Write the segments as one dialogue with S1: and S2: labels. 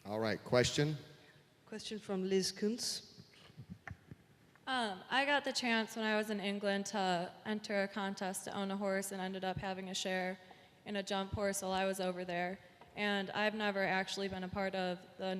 S1: All right, question?
S2: Question from Liz Kuntz.
S3: I got the chance when I was in England to enter a contest to own a horse and ended up having a share in a jump horse while I was over there. And I've never actually been a part of the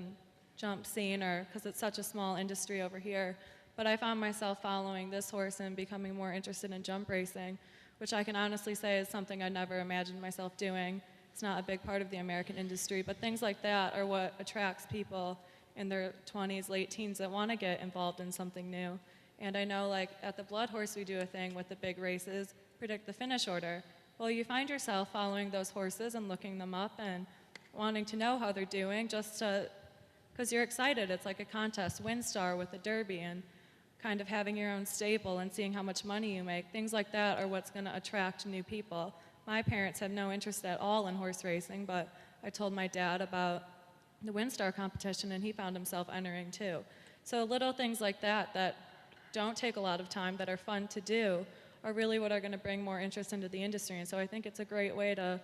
S3: jump scene because it's such a small industry over here. But I found myself following this horse and becoming more interested in jump racing, which I can honestly say is something I never imagined myself doing. It's not a big part of the American industry, but things like that are what attracts people in their 20s, late teens that want to get involved in something new. And I know, like, at the Blood Horse, we do a thing with the big races, predict the finish order. Well, you find yourself following those horses and looking them up and wanting to know how they're doing just because you're excited. It's like a contest, WinStar with the Derby, and kind of having your own stable and seeing how much money you make. Things like that are what's going to attract new people. My parents have no interest at all in horse racing, but I told my dad about the WinStar competition, and he found himself entering too. So little things like that that don't take a lot of time, that are fun to do, are really what are going to bring more interest into the industry. And so I think it's a great way to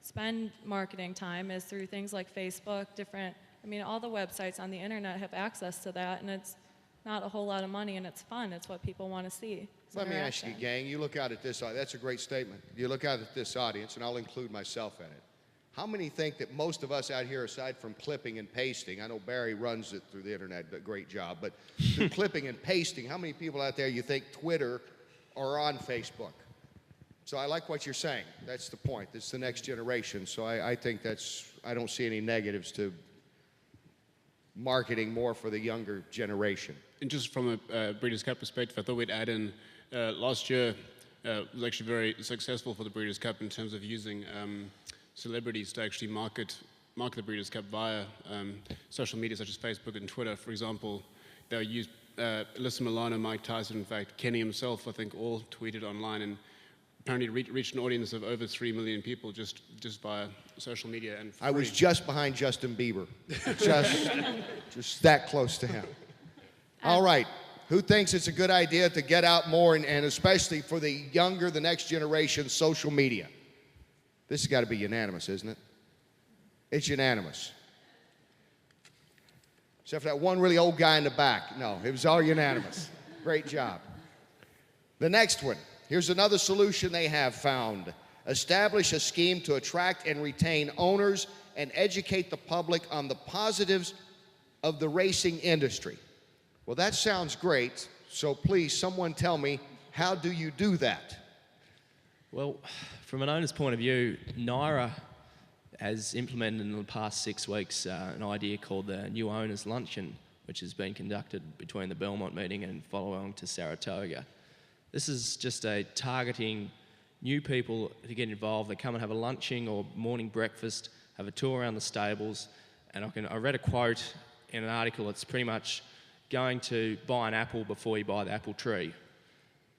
S3: spend marketing time is through things like Facebook, all the websites on the internet have access to that, and it's not a whole lot of money, and it's fun. It's what people want to see.
S1: Let me ask you, gang, you look out at this, that's a great statement. You look out at this audience, and I'll include myself in it. How many think that most of us out here, aside from clipping and pasting, I know Barry runs it through the internet, a great job, but through clipping and pasting, how many people out there you think Twitter or on Facebook? So I like what you're saying. That's the point. It's the next generation. So I think I don't see any negatives to marketing more for the younger generation.
S4: And just from a Breeders' Cup perspective, I thought we'd add in, last year was actually very successful for the Breeders' Cup in terms of using celebrities to actually market the Breeders' Cup via social media such as Facebook and Twitter. For example, they used Alyssa Milano, Mike Tyson, in fact, Kenny himself, I think, all tweeted online, and apparently reached an audience of over 3 million people just via social media. And
S1: I was just behind Justin Bieber, just that close to him. All right, who thinks it's a good idea to get out more, and especially for the younger, the next generation, social media? This has got to be unanimous, isn't it? It's unanimous. Except for that one really old guy in the back. No, it was all unanimous. Great job. The next one. Here's another solution they have found. Establish a scheme to attract and retain owners and educate the public on the positives of the racing industry. Well, that sounds great. So please, someone tell me, how do you do that?
S5: Well, from an owner's point of view, NYRA has implemented in the past 6 weeks an idea called the New Owners Luncheon, which has been conducted between the Belmont meeting and follow-on to Saratoga. This is just targeting new people to get involved. They come and have a lunching or morning breakfast, have a tour around the stables, and I read a quote in an article that's pretty much going to buy an apple before you buy the apple tree.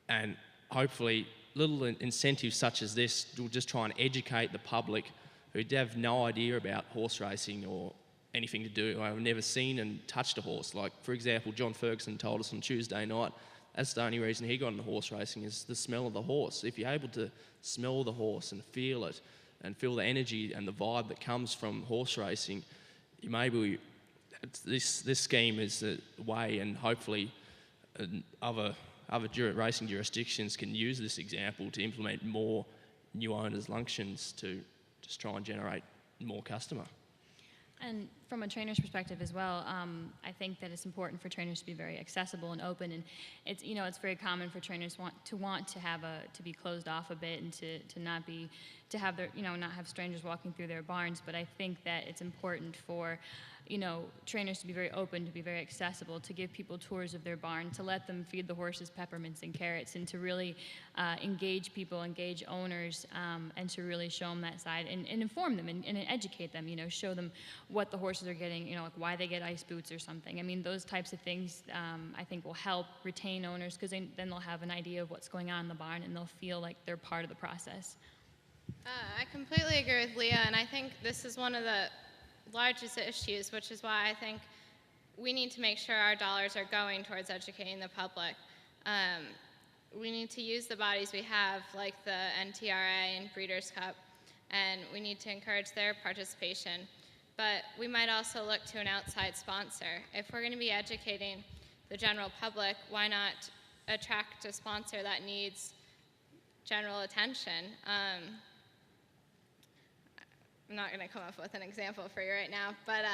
S5: And hopefully little incentives such as this will just try and educate the public who have no idea about horse racing or anything to do. I've never seen and touched a horse. Like, for example, John Ferguson told us on Tuesday night, that's the only reason he got into horse racing is the smell of the horse. If you're able to smell the horse and feel it and feel the energy and the vibe that comes from horse racing, this scheme is a way, and hopefully other racing jurisdictions can use this example to implement more new owners' luncheons to just try and generate more customer.
S6: And from a trainer's perspective as well, I think that it's important for trainers to be very accessible and open. And it's very common for trainers to be closed off a bit and to have not have strangers walking through their barns. But I think that it's important for trainers to be very open, to be very accessible, to give people tours of their barn, to let them feed the horses peppermints and carrots, and to really engage people, engage owners, and to really show them that side and inform them and educate them, show them what the horses are getting, like why they get ice boots or something. I mean, those types of things I think will help retain owners, because then they'll have an idea of what's going on in the barn and they'll feel like they're part of the process.
S7: I completely agree with Leah, and I think this is one of the largest issues, which is why I think we need to make sure our dollars are going towards educating the public. We need to use the bodies we have, like the NTRA and Breeders' Cup, and we need to encourage their participation. but we might also look to an outside sponsor. If we're going to be educating the general public, why not attract a sponsor that needs general attention? I'm not going to come up with an example for you right now, but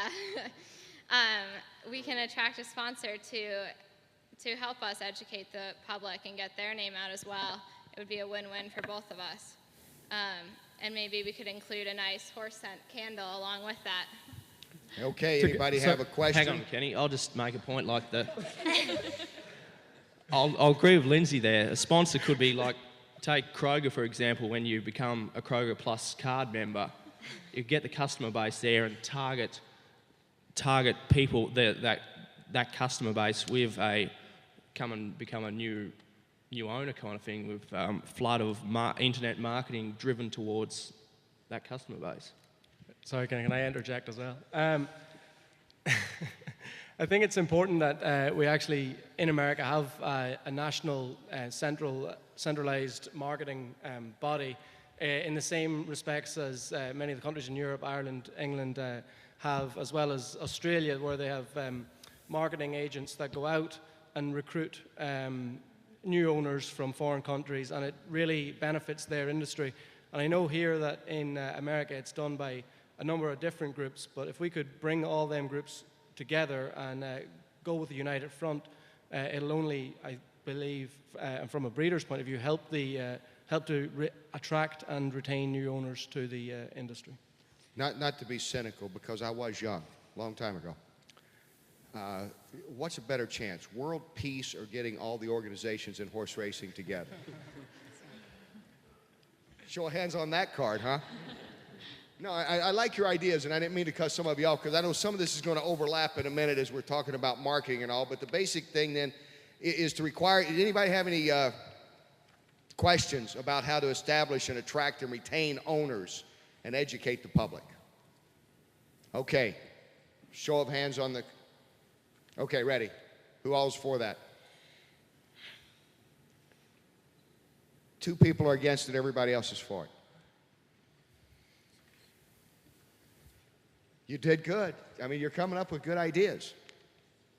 S7: we can attract a sponsor to help us educate the public and get their name out as well. It would be a win-win for both of us. And maybe we could include a nice horse scent candle along with that.
S1: Okay, anybody have a question?
S5: Hang on, Kenny. I'll just make a point like that. I'll agree with Lindsay there. A sponsor could be like, take Kroger, for example, when you become a Kroger Plus card member. You get the customer base there and target people, that customer base with a come and become a new owner kind of thing, with flood of internet marketing driven towards that customer base.
S8: Sorry, can I interject as well? I think it's important that we actually, in America, have a national centralized marketing body in the same respects as many of the countries in Europe, Ireland, England have, as well as Australia, where they have marketing agents that go out and recruit new owners from foreign countries, and it really benefits their industry. And I know here that in America it's done by a number of different groups, but if we could bring all them groups together and go with a united front, it'll only, I believe, from a breeder's point of view, help to attract and retain new owners to the industry.
S1: Not to be cynical, because I was young, a long time ago. What's a better chance, world peace or getting all the organizations in horse racing together? Show of hands on that card, huh? No, I like your ideas, and I didn't mean to cut some of you off, because I know some of this is going to overlap in a minute as we're talking about marketing and all, but the basic thing then is to require, does anybody have any questions about how to establish and attract and retain owners and educate the public? Okay, show of hands on the, okay, ready. Who all's for that? 2 people are against it, everybody else is for it. You did good. I mean, you're coming up with good ideas.